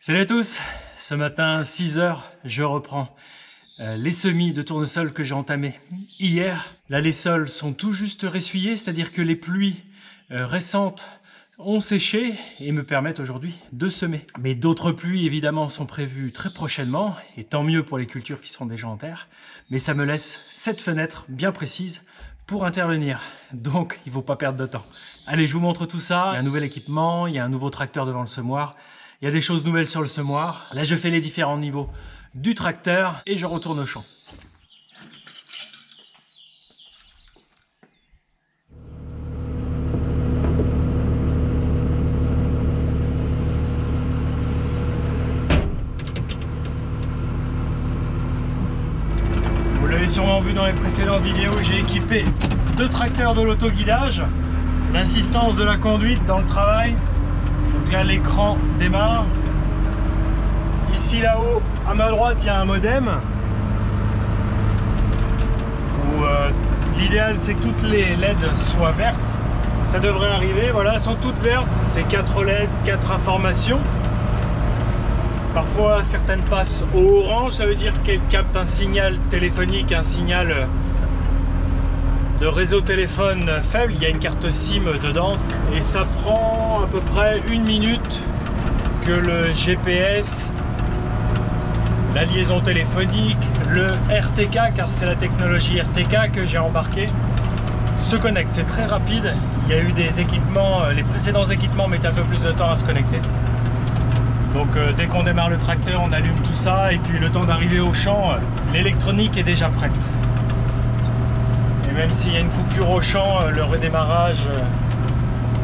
Salut à tous, ce matin 6 h, je reprends les semis de tournesol que j'ai entamés hier. Là les sols sont tout juste ressuyés, c'est-à-dire que les pluies récentes ont séché et me permettent aujourd'hui de semer. Mais d'autres pluies évidemment sont prévues très prochainement, et tant mieux pour les cultures qui sont déjà en terre, mais ça me laisse cette fenêtre bien précise pour intervenir, donc il ne faut pas perdre de temps. Allez, je vous montre tout ça. Il y a un nouvel équipement, il y a un nouveau tracteur devant le semoir, il y a des choses nouvelles sur le semoir. Là je fais les différents niveaux du tracteur et je retourne au champ. Vous l'avez sûrement vu dans les précédentes vidéos, j'ai équipé 2 tracteurs de l'autoguidage, l'assistance de la conduite dans le travail. Donc là l'écran démarre. Ici là-haut à ma droite il y a un modem où l'idéal c'est que toutes les LED soient vertes. Ça devrait arriver, voilà, elles sont toutes vertes. C'est 4 LED, 4 informations. Parfois certaines passent au orange, ça veut dire qu'elles captent un signal téléphonique, un signal de réseau téléphone faible. Il y a une carte SIM dedans et ça prend à peu près 1 minute que le GPS, la liaison téléphonique, le RTK, car c'est la technologie RTK que j'ai embarqué, se connecte. C'est très rapide. Il y a eu des équipements, les précédents équipements mettaient un peu plus de temps à se connecter. Donc dès qu'on démarre le tracteur, on allume tout ça et puis le temps d'arriver au champ, l'électronique est déjà prête. Et même s'il y a une coupure au champ, le redémarrage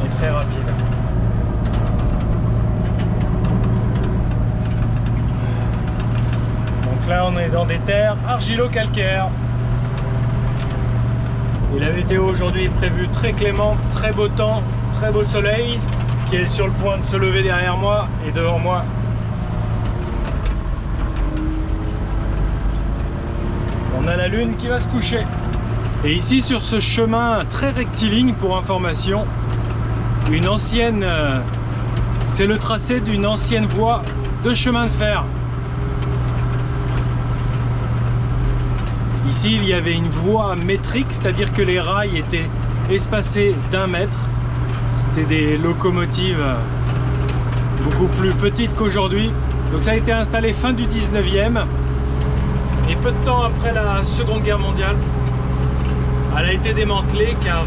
est très rapide. Donc là on est dans des terres argilo-calcaires. Et la météo aujourd'hui est prévue très clémente, très beau temps, très beau soleil qui est sur le point de se lever derrière moi et devant moi. On a la lune qui va se coucher. Et ici sur ce chemin très rectiligne, pour information, une ancienne, c'est le tracé d'une ancienne voie de chemin de fer. Ici il y avait une voie métrique, c'est-à-dire que les rails étaient espacés d'1 mètre. C'était des locomotives beaucoup plus petites qu'aujourd'hui. Donc ça a été installé fin du 19e et peu de temps après la Seconde Guerre mondiale. Elle a été démantelée car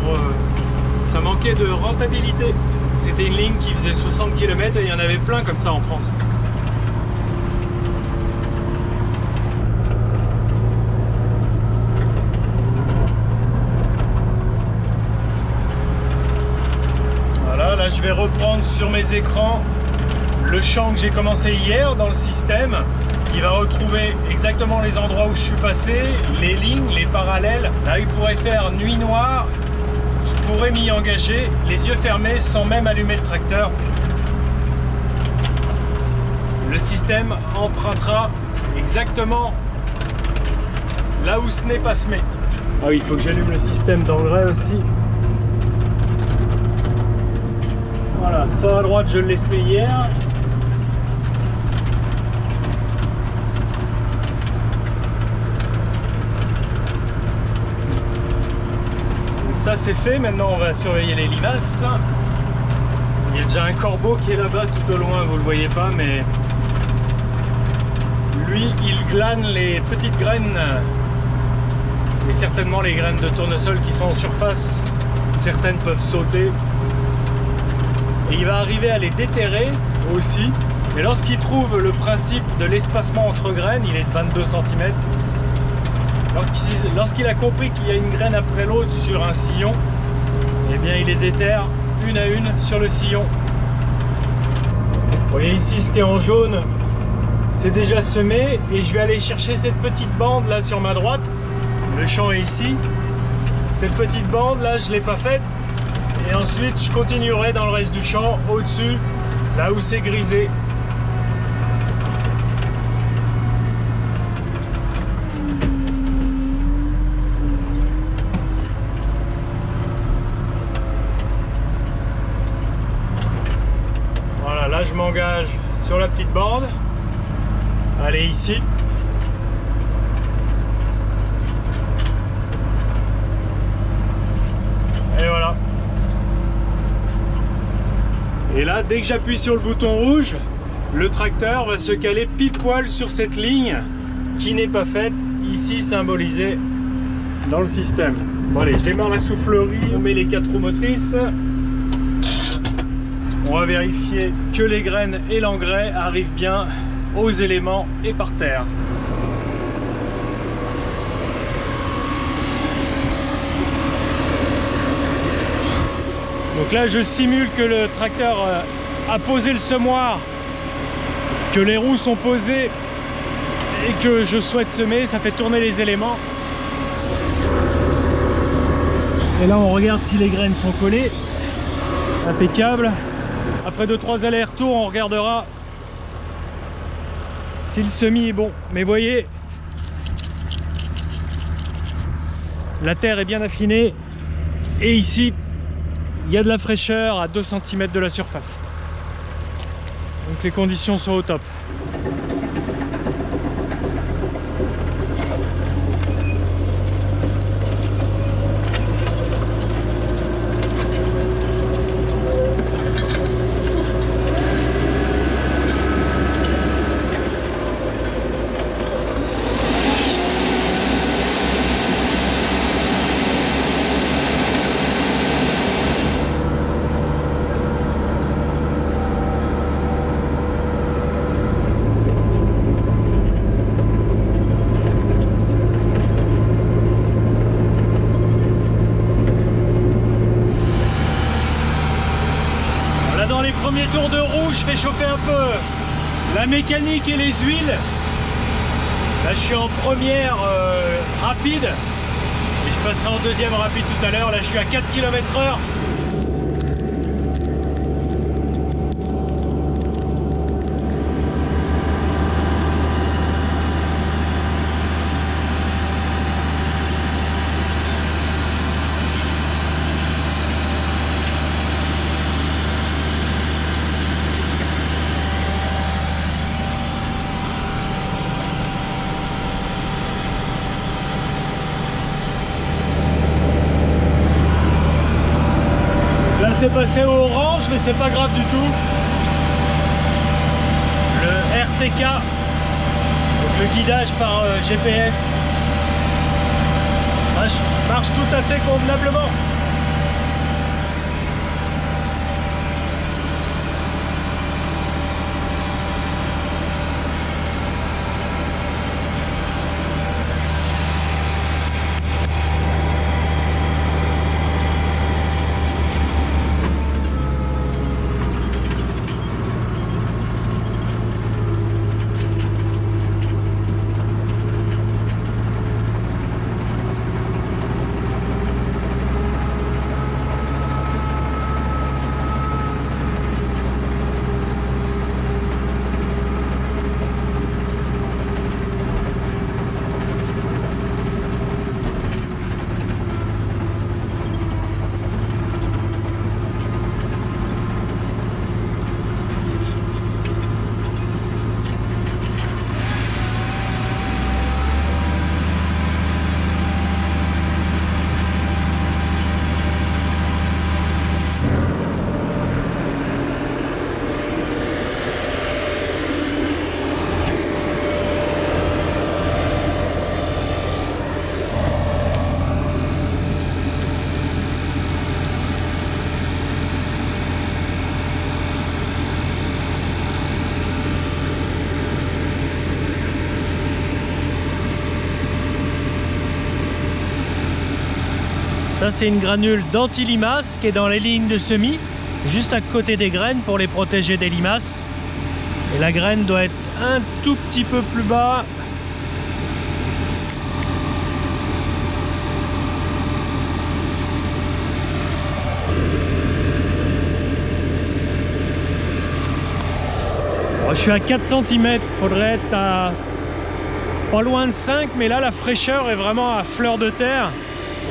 ça manquait de rentabilité. C'était une ligne qui faisait 60 km et il y en avait plein comme ça en France. Voilà, là je vais reprendre sur mes écrans le champ que j'ai commencé hier dans le système. Il va retrouver exactement les endroits où je suis passé, les lignes, les parallèles. Là, il pourrait faire nuit noire. Je pourrais m'y engager, les yeux fermés, sans même allumer le tracteur. Le système empruntera exactement là où ce n'est pas semé. Ah oui, il faut que j'allume le système d'engrais aussi. Voilà, ça à droite, je l'ai semé hier. Ça c'est fait, maintenant on va surveiller les limaces. Il y a déjà un corbeau qui est là-bas tout au loin, vous le voyez pas, mais lui il glane les petites graines et certainement les graines de tournesol qui sont en surface. Certaines peuvent sauter et il va arriver à les déterrer aussi. Et lorsqu'il trouve le principe de l'espacement entre graines, il est de 22 cm. Lorsqu'il a compris qu'il y a une graine après l'autre sur un sillon, eh bien il les déterre une à une sur le sillon. Vous voyez ici ce qui est en jaune, c'est déjà semé et je vais aller chercher cette petite bande là sur ma droite. Le champ est ici. Cette petite bande là je ne l'ai pas faite et ensuite je continuerai dans le reste du champ au-dessus, là où c'est grisé. Là je m'engage sur la petite bande. Allez, ici. Et voilà. Et là, dès que j'appuie sur le bouton rouge, le tracteur va se caler pile poil sur cette ligne qui n'est pas faite, ici symbolisée dans le système. Bon allez, je démarre la soufflerie, on met les 4 roues motrices. On va vérifier que les graines et l'engrais arrivent bien aux éléments et par terre. Donc là, je simule que le tracteur a posé le semoir, que les roues sont posées et que je souhaite semer. Ça fait tourner les éléments. Et là, on regarde si les graines sont collées. Impeccable. Après 2-3 allers-retours, on regardera si le semis est bon. Mais voyez, la terre est bien affinée. Et ici, il y a de la fraîcheur à 2 cm de la surface. Donc les conditions sont au top. Premier tour de roue, je fais chauffer un peu la mécanique et les huiles. Là, je suis en première rapide et je passerai en deuxième rapide tout à l'heure. Là, je suis à 4 km/h. C'est passé au orange, mais c'est pas grave du tout. Le RTK, donc le guidage par GPS, marche tout à fait convenablement. Ça, c'est une granule d'anti-limaces qui est dans les lignes de semis, juste à côté des graines pour les protéger des limaces. Et la graine doit être un tout petit peu plus bas. Bon, je suis à 4 cm, il faudrait être à pas loin de 5, mais là la fraîcheur est vraiment à fleur de terre.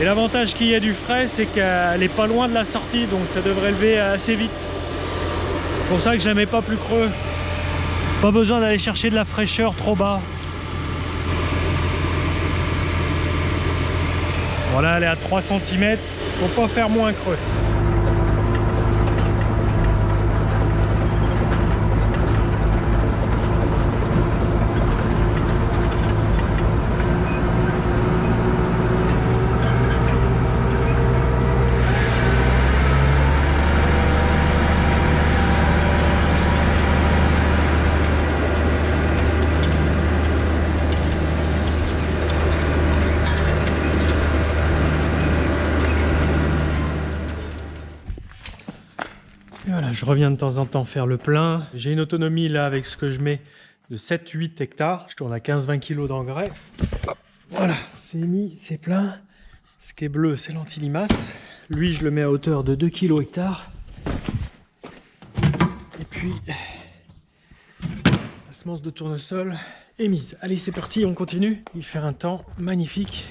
Et l'avantage qu'il y a du frais, c'est qu'elle n'est pas loin de la sortie, donc ça devrait lever assez vite. C'est pour ça que je la mets pas plus creux. Pas besoin d'aller chercher de la fraîcheur trop bas. Voilà, elle est à 3 cm, faut pas faire moins creux. Voilà, je reviens de temps en temps faire le plein. J'ai une autonomie là avec ce que je mets de 7-8 hectares. Je tourne à 15-20 kg d'engrais. Voilà, c'est mis, c'est plein. Ce qui est bleu, c'est l'antilimace. Lui, je le mets à hauteur de 2 kg hectare. Et puis, la semence de tournesol est mise. Allez, c'est parti, on continue. Il fait un temps magnifique.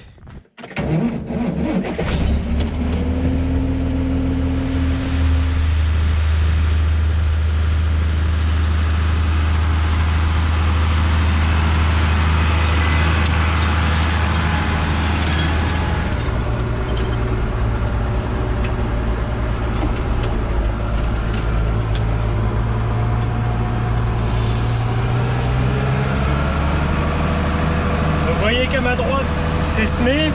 Vous voyez qu'à ma droite, c'est semé.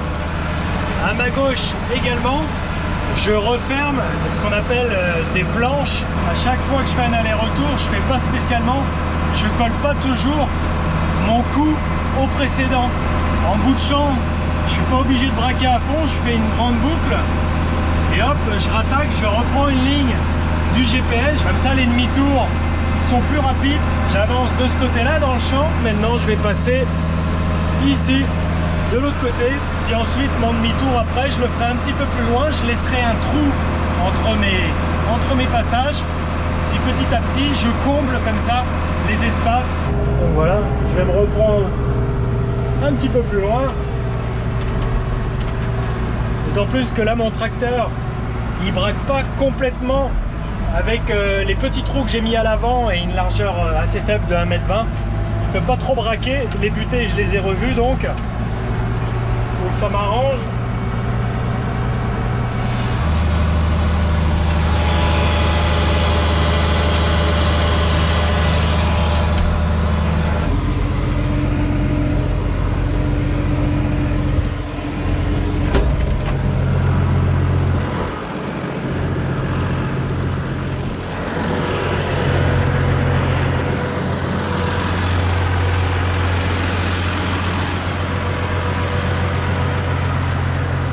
À ma gauche également. Je referme ce qu'on appelle des planches. À chaque fois que je fais un aller-retour, je fais pas spécialement. Je colle pas toujours mon coup au précédent. En bout de champ, je suis pas obligé de braquer à fond. Je fais une grande boucle. Et hop, je rattaque, je reprends une ligne du GPS. Comme ça, les demi-tours sont plus rapides. J'avance de ce côté-là dans le champ. Maintenant, je vais passer ici, de l'autre côté, et ensuite mon demi-tour après, je le ferai un petit peu plus loin, je laisserai un trou entre mes passages, et petit à petit, je comble comme ça les espaces. Donc voilà, je vais me reprendre un petit peu plus loin. D'autant plus que là, mon tracteur, il braque pas complètement avec les petits trous que j'ai mis à l'avant et une largeur assez faible de 1,20 m. Je peux pas trop braquer, les butées je les ai revus donc ça m'arrange.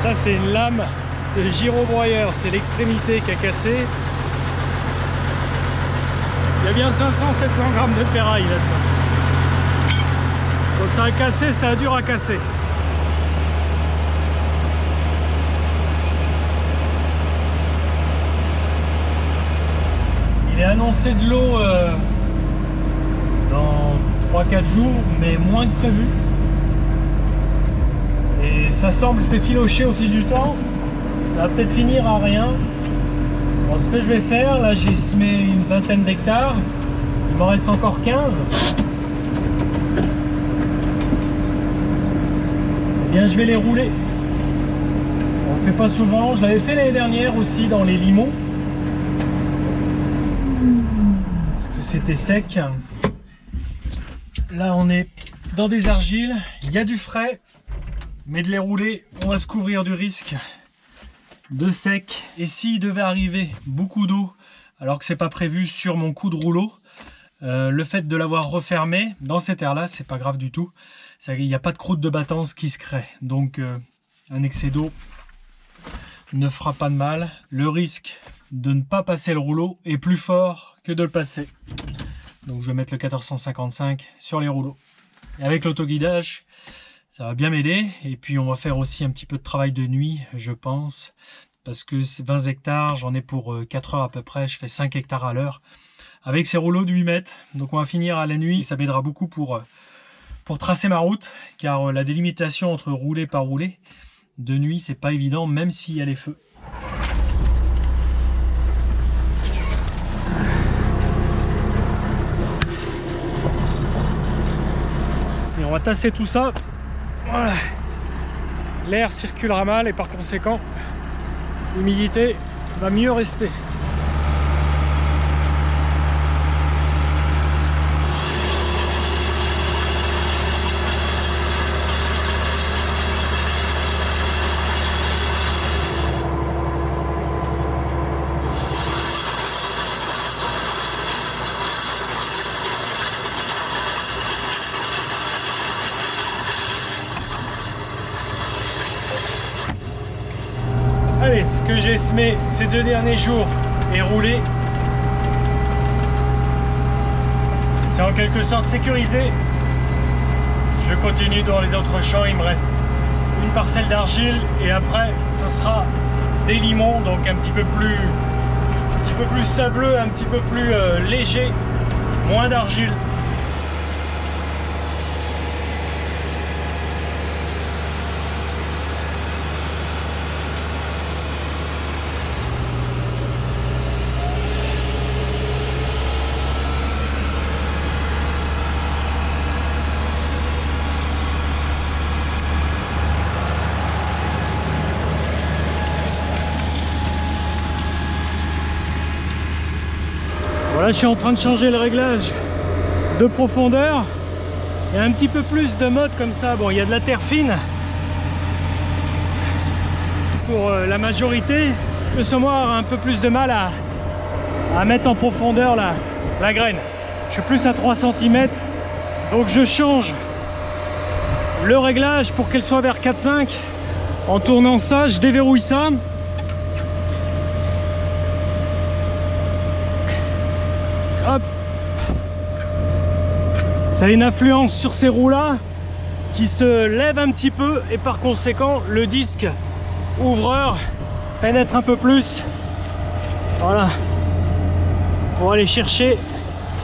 Ça c'est une lame de gyrobroyeur, c'est l'extrémité qui a cassé. Il y a bien 500-700 grammes de ferraille là-dedans. Quand ça a cassé, ça a dur à casser. Il est annoncé de l'eau dans 3-4 jours, mais moins que prévu. Et ça semble s'effilocher au fil du temps. Ça va peut-être finir à rien. Bon, ce que je vais faire, là j'ai semé une vingtaine d'hectares. Il m'en reste encore 15. Eh bien je vais les rouler. On ne fait pas souvent. Je l'avais fait l'année dernière aussi dans les limons. Parce que c'était sec. Là on est dans des argiles. Il y a du frais. Mais de les rouler, on va se couvrir du risque de sec. Et s'il devait arriver beaucoup d'eau, alors que c'est pas prévu sur mon coup de rouleau, le fait de l'avoir refermé dans cette air là, c'est pas grave du tout. Il n'y a pas de croûte de battance qui se crée. Donc un excès d'eau ne fera pas de mal. Le risque de ne pas passer le rouleau est plus fort que de le passer. Donc je vais mettre le 1455 sur les rouleaux. Et avec l'autoguidage, ça va bien m'aider. Et puis on va faire aussi un petit peu de travail de nuit, je pense. Parce que c'est 20 hectares, j'en ai pour 4 heures à peu près. Je fais 5 hectares à l'heure. Avec ces rouleaux de 8 mètres. Donc on va finir à la nuit. Ça m'aidera beaucoup pour tracer ma route. Car la délimitation entre roulé par roulé, de nuit, c'est pas évident, même s'il y a les feux. On va tasser tout ça. Voilà. L'air circulera mal et par conséquent, l'humidité va mieux rester. Allez, ce que j'ai semé ces 2 derniers jours est roulé. C'est en quelque sorte sécurisé. Je continue dans les autres champs, il me reste une parcelle d'argile et après ce sera des limons, donc un petit peu plus sableux, un petit peu plus léger, moins d'argile. Voilà, je suis en train de changer le réglage de profondeur. Il y a un petit peu plus de mode comme ça. Bon, il y a de la terre fine pour la majorité. Le semoir a un peu plus de mal à mettre en profondeur la graine. Je suis plus à 3 cm. Donc je change le réglage pour qu'elle soit vers 4-5. En tournant ça, je déverrouille ça. Hop. Ça a une influence sur ces roues là qui se lèvent un petit peu et par conséquent le disque ouvreur pénètre un peu plus, voilà, pour aller chercher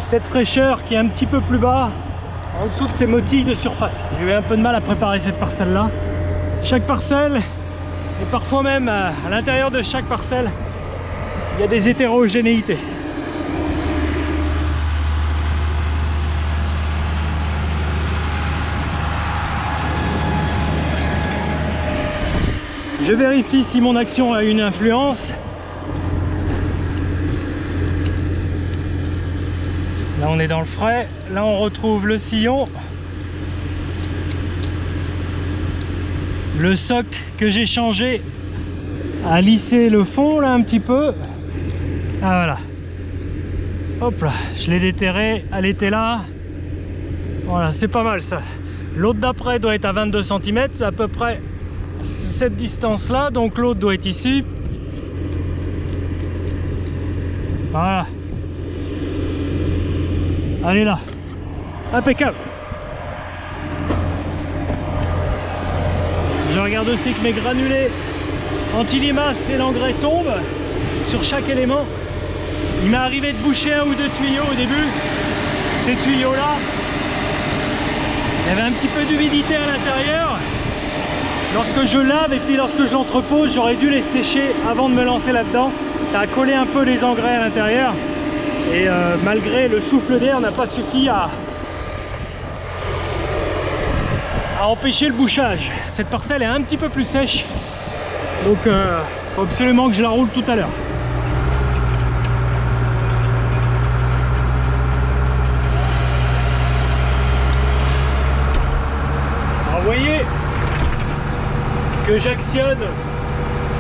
cette fraîcheur qui est un petit peu plus bas en dessous de ces motilles de surface. J'ai eu un peu de mal à préparer cette parcelle là. Chaque parcelle et parfois même à l'intérieur de chaque parcelle il y a des hétérogénéités. Je vérifie si mon action a une influence. Là on est dans le frais, là on retrouve le sillon. Le soc que j'ai changé a lissé le fond là un petit peu. Ah voilà. Hop là, je l'ai déterré, elle était là. Voilà, c'est pas mal ça. L'autre d'après doit être à 22 cm, c'est à peu près cette distance là, donc l'autre doit être ici. Voilà, elle est là, impeccable. Je regarde aussi que mes granulés anti-limaces et l'engrais tombent sur chaque élément. Il m'est arrivé de boucher 1 ou 2 tuyaux au début. Ces tuyaux là, il y avait un petit peu d'humidité à l'intérieur. Lorsque je lave et puis lorsque je l'entrepose, j'aurais dû les sécher avant de me lancer là-dedans. Ça a collé un peu les engrais à l'intérieur. Et malgré le souffle d'air, n'a pas suffi à empêcher le bouchage. Cette parcelle est un petit peu plus sèche. Donc il faut absolument que je la roule tout à l'heure. Alors vous voyez que j'actionne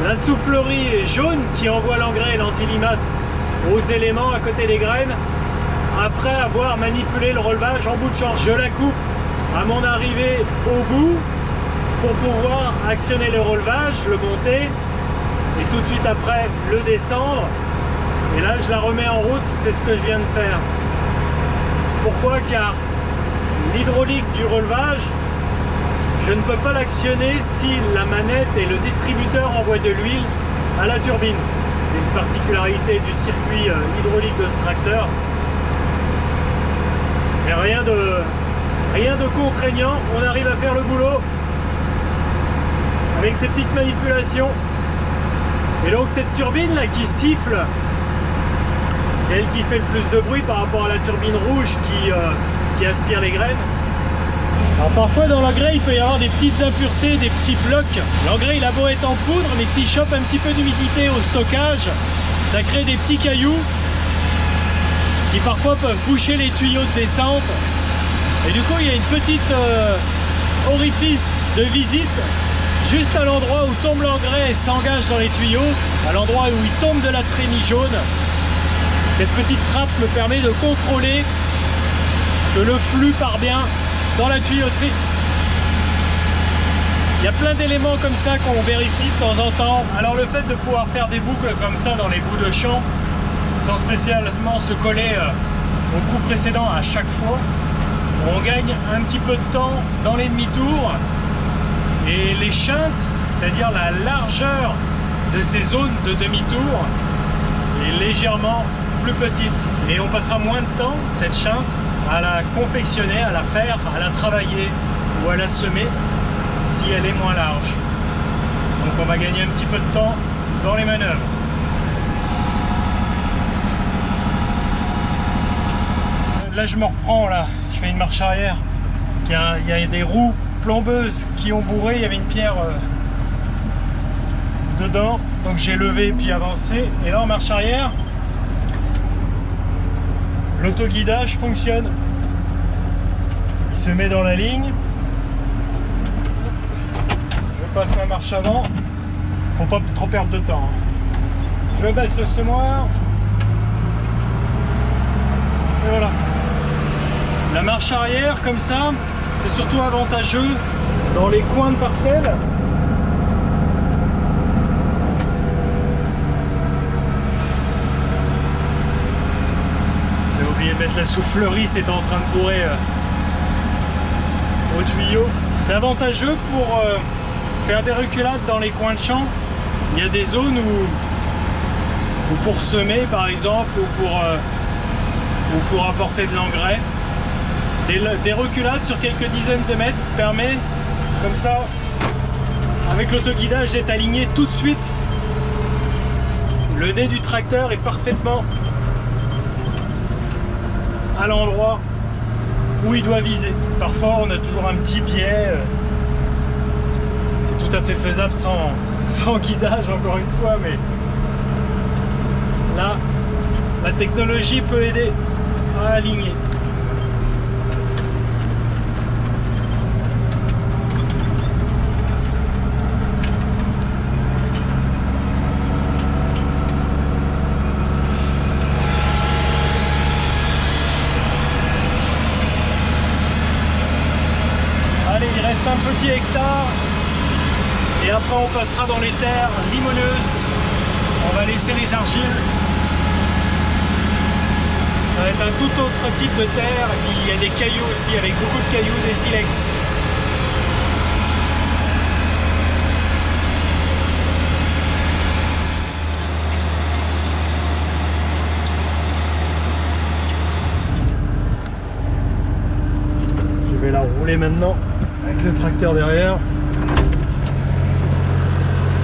la soufflerie jaune qui envoie l'engrais et l'anti-limace aux éléments à côté des graines après avoir manipulé le relevage en bout de champ. Je la coupe à mon arrivée au bout pour pouvoir actionner le relevage, le monter et tout de suite après le descendre. Et là je la remets en route, c'est ce que je viens de faire. Pourquoi? Car l'hydraulique du relevage, je ne peux pas l'actionner si la manette et le distributeur envoient de l'huile à la turbine. C'est une particularité du circuit hydraulique de ce tracteur. Mais rien de contraignant, on arrive à faire le boulot avec ces petites manipulations. Et donc cette turbine là qui siffle, c'est elle qui fait le plus de bruit par rapport à la turbine rouge qui aspire les graines. Alors parfois dans l'engrais il peut y avoir des petites impuretés, des petits blocs. L'engrais il a beau être en poudre, mais s'il chope un petit peu d'humidité au stockage, ça crée des petits cailloux qui parfois peuvent boucher les tuyaux de descente. Et du coup il y a une petite orifice de visite juste à l'endroit où tombe l'engrais et s'engage dans les tuyaux, à l'endroit où il tombe de la trémie jaune. Cette petite trappe me permet de contrôler que le flux part bien dans la tuyauterie. Il y a plein d'éléments comme ça qu'on vérifie de temps en temps. Alors le fait de pouvoir faire des boucles comme ça dans les bouts de champ, sans spécialement se coller au coup précédent à chaque fois, on gagne un petit peu de temps dans les demi-tours. Et les chintes, c'est-à-dire la largeur de ces zones de demi-tour, est légèrement plus petite. Et on passera moins de temps, cette chinte, à la confectionner, à la faire, à la travailler ou à la semer si elle est moins large. Donc on va gagner un petit peu de temps dans les manœuvres. Là je me reprends, là, je fais une marche arrière. Il y a des roues plombeuses qui ont bourré, il y avait une pierre dedans, donc j'ai levé puis avancé. Et là en marche arrière, l'autoguidage fonctionne. Il se met dans la ligne. Je passe la marche avant. Faut pas trop perdre de temps. Je baisse le semoir. Et voilà. La marche arrière comme ça, c'est surtout avantageux dans les coins de parcelles. J'ai oublié de mettre la soufflerie, c'était en train de bourrer au tuyau. C'est avantageux pour faire des reculades dans les coins de champ. Il y a des zones où pour semer par exemple, ou pour apporter de l'engrais. Des reculades sur quelques dizaines de mètres permet, comme ça, avec l'autoguidage, d'être aligné tout de suite. Le nez du tracteur est parfaitement à l'endroit où il doit viser. Parfois, on a toujours un petit biais. C'est tout à fait faisable sans guidage, encore une fois, mais là, la technologie peut aider à aligner. Il reste un petit hectare et après on passera dans les terres limoneuses. On va laisser les argiles. Ça va être un tout autre type de terre. Il y a des cailloux aussi, avec beaucoup de cailloux, des silex. Je vais la rouler maintenant avec le tracteur derrière.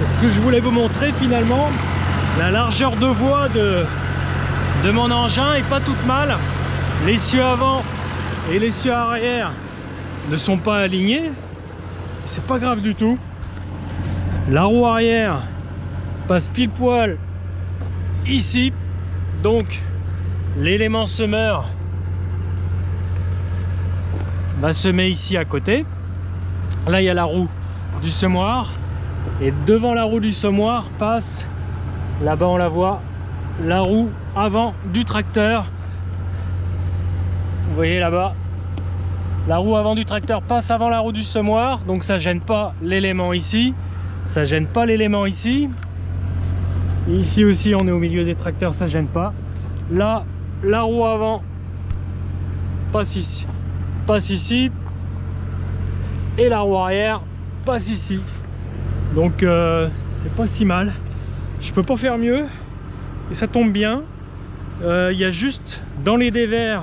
Et ce que je voulais vous montrer finalement, la largeur de voie de mon engin est pas toute mal. L'essieu avant et l'essieu arrière ne sont pas alignés. C'est pas grave du tout. La roue arrière passe pile poil ici. Donc l'élément semeur va semer ici à côté. Là il y a la roue du semoir et devant la roue du semoir passe, là-bas on la voit, la roue avant du tracteur. Vous voyez là-bas, la roue avant du tracteur passe avant la roue du semoir, donc ça gêne pas l'élément ici, ça gêne pas l'élément ici. Et ici aussi on est au milieu des tracteurs, ça gêne pas. Là la roue avant passe ici, et la roue arrière passe ici. Donc c'est pas si mal. Je peux pas faire mieux et ça tombe bien. Il y a juste dans les dévers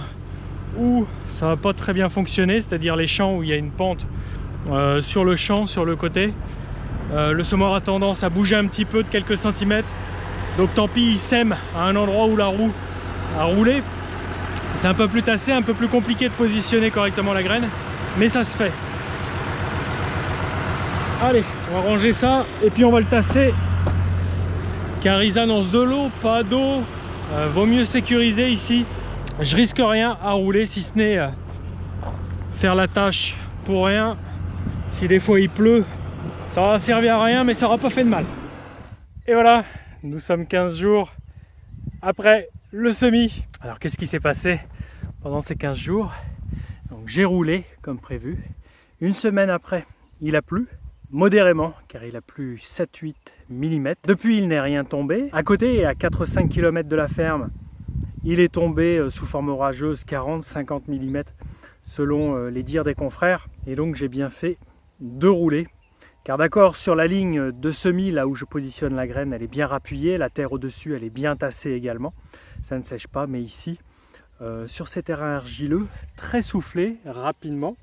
où ça va pas très bien fonctionner, c'est-à-dire les champs où il y a une pente sur le champ, sur le côté. Le semoir a tendance à bouger un petit peu de quelques centimètres. Donc tant pis, il sème à un endroit où la roue a roulé. C'est un peu plus tassé, un peu plus compliqué de positionner correctement la graine. mais ça se fait. Allez, on va ranger ça et puis on va le tasser, car ils annoncent de l'eau, pas d'eau. Vaut mieux sécuriser ici. Je risque rien à rouler, si ce n'est faire la tâche pour rien. Si des fois il pleut, ça aura servi à rien, mais ça aura pas fait de mal. Et voilà, nous sommes 15 jours après le semis. Alors qu'est-ce qui s'est passé pendant ces 15 jours? Donc j'ai roulé comme prévu. Une semaine après, il a plu modérément, car il a plu 7-8 mm. Depuis, il n'est rien tombé. À côté, à 4-5 km de la ferme, il est tombé sous forme orageuse 40-50 mm selon les dires des confrères. Et donc j'ai bien fait de rouler. Car d'accord, sur la ligne de semis, là où je positionne la graine, elle est bien rappuyée. La terre au-dessus, elle est bien tassée également. Ça ne sèche pas, mais ici, sur ces terrains argileux, très soufflés, rapidement,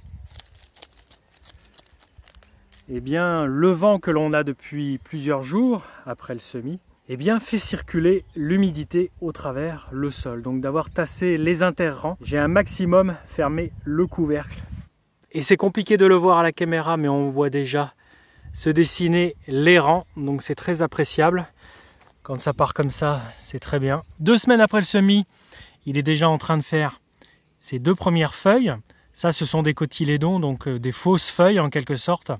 eh bien, le vent que l'on a depuis plusieurs jours après le semis, eh bien, fait circuler l'humidité au travers le sol. Donc d'avoir tassé les interrangs, j'ai un maximum fermé le couvercle. Et c'est compliqué de le voir à la caméra, mais on voit déjà se dessiner les rangs, donc c'est très appréciable. Quand ça part comme ça, c'est très bien. 2 semaines après le semis, il est déjà en train de faire ses 2 premières feuilles. Ça, ce sont des cotylédons, donc des fausses feuilles en quelque sorte.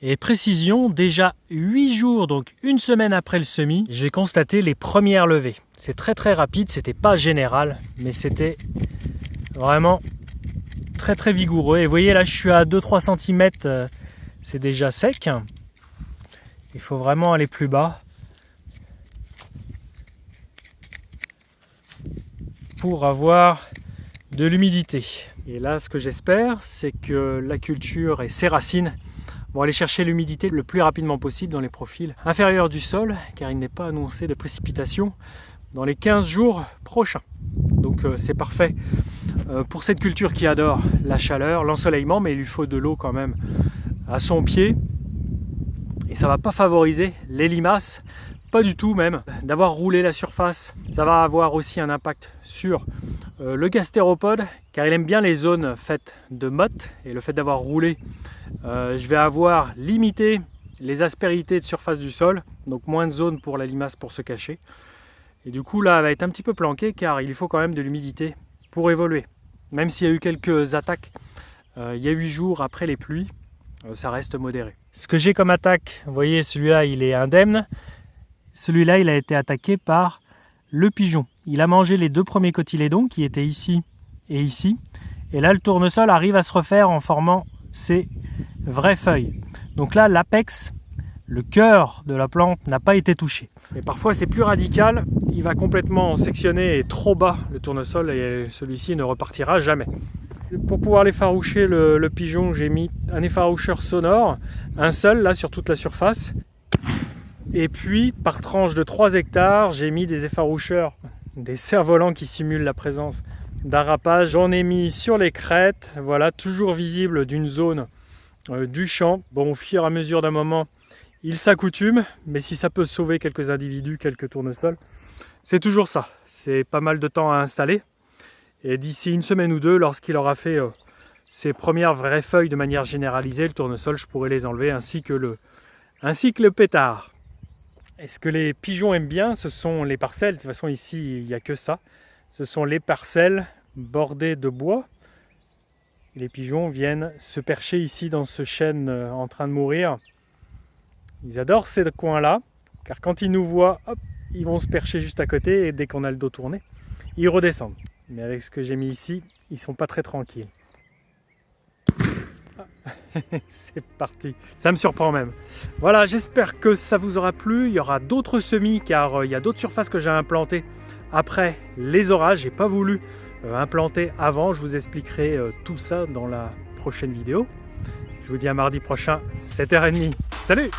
Et précision, déjà 8 jours, donc 1 semaine après le semis, j'ai constaté les premières levées. C'est très rapide, c'était pas général, mais c'était vraiment très vigoureux. Et vous voyez là, je suis à 2-3 cm, c'est déjà sec. Il faut vraiment aller plus bas pour avoir de l'humidité. Et là, ce que j'espère, c'est que la culture et ses racines vont aller chercher l'humidité le plus rapidement possible dans les profils inférieurs du sol, car il n'est pas annoncé de précipitations dans les 15 jours prochains. Donc c'est parfait pour cette culture qui adore la chaleur, l'ensoleillement, mais il lui faut de l'eau quand même à son pied. Et ça ne va pas favoriser les limaces, pas du tout même. D'avoir roulé la surface, ça va avoir aussi un impact sur le gastéropode, car il aime bien les zones faites de mottes, et le fait d'avoir roulé, je vais avoir limité les aspérités de surface du sol, donc moins de zones pour la limace pour se cacher. Et du coup là, elle va être un petit peu planquée, car il faut quand même de l'humidité pour évoluer. Même s'il y a eu quelques attaques, il y a 8 jours après les pluies, ça reste modéré. Ce que j'ai comme attaque, vous voyez, celui-là il est indemne. Celui-là il a été attaqué par le pigeon. Il a mangé les 2 premiers cotylédons qui étaient ici et ici. Et là le tournesol arrive à se refaire en formant ces vraies feuilles. Donc là l'apex, le cœur de la plante n'a pas été touché. Mais parfois c'est plus radical, il va complètement sectionner trop bas le tournesol et celui-ci ne repartira jamais. Pour pouvoir l'effaroucher le pigeon, j'ai mis un effaroucheur sonore, un seul là sur toute la surface. Et puis par tranche de 3 hectares, j'ai mis des effaroucheurs, des cerfs-volants qui simulent la présence d'un rapage. J'en ai mis sur les crêtes, voilà, toujours visible d'une zone du champ. Bon, au fur et à mesure d'un moment, il s'accoutume, mais si ça peut sauver quelques individus, quelques tournesols, c'est toujours ça. C'est pas mal de temps à installer. Et d'ici 1 semaine ou 2, lorsqu'il aura fait ses premières vraies feuilles de manière généralisée, le tournesol, je pourrai les enlever, ainsi que le pétard. Et ce que les pigeons aiment bien, ce sont les parcelles. De toute façon, ici, il n'y a que ça. Ce sont les parcelles bordées de bois. Et les pigeons viennent se percher ici dans ce chêne en train de mourir. Ils adorent ces coins-là, car quand ils nous voient, hop, ils vont se percher juste à côté, et dès qu'on a le dos tourné, ils redescendent. Mais avec ce que j'ai mis ici, ils ne sont pas très tranquilles. C'est parti, ça me surprend même. Voilà, j'espère que ça vous aura plu. Il y aura d'autres semis, car il y a d'autres surfaces que j'ai implantées après les orages. J'ai pas voulu implanter avant. Je vous expliquerai tout ça dans la prochaine vidéo. Je vous dis à mardi prochain, 7h30. Salut!